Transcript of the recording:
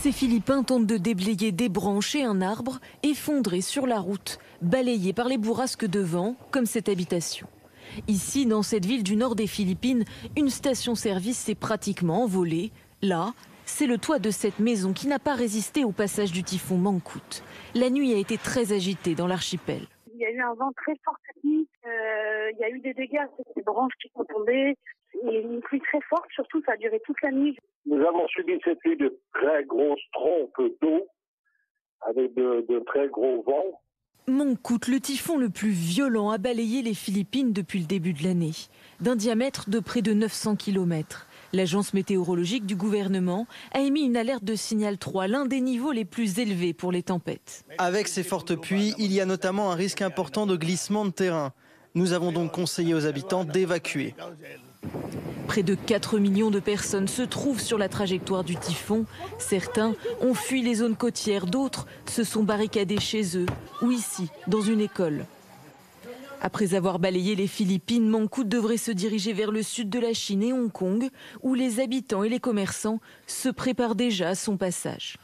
Ces Philippins tentent de déblayer des branches et un arbre effondré sur la route, balayé par les bourrasques de vent, comme cette habitation. Ici, dans cette ville du nord des Philippines, une station-service s'est pratiquement envolée. Là, c'est le toit de cette maison qui n'a pas résisté au passage du typhon Mangkhut. La nuit a été très agitée dans l'archipel. Il y a eu un vent très fort cette nuit, il y a eu des dégâts, des branches qui sont tombées, et une pluie très forte, surtout ça a duré toute la nuit. Nous avons subi cette nuit de très grosses trompes d'eau, avec de très gros vents. Mangkhut, le typhon le plus violent, a balayé les Philippines depuis le début de l'année, d'un diamètre de près de 900 km. L'agence météorologique du gouvernement a émis une alerte de signal 3, l'un des niveaux les plus élevés pour les tempêtes. Avec ces fortes pluies, il y a notamment un risque important de glissement de terrain. Nous avons donc conseillé aux habitants d'évacuer. Près de 4 millions de personnes se trouvent sur la trajectoire du typhon. Certains ont fui les zones côtières, d'autres se sont barricadés chez eux ou ici, dans une école. Après avoir balayé les Philippines, Mangkhut devrait se diriger vers le sud de la Chine et Hong Kong, où les habitants et les commerçants se préparent déjà à son passage.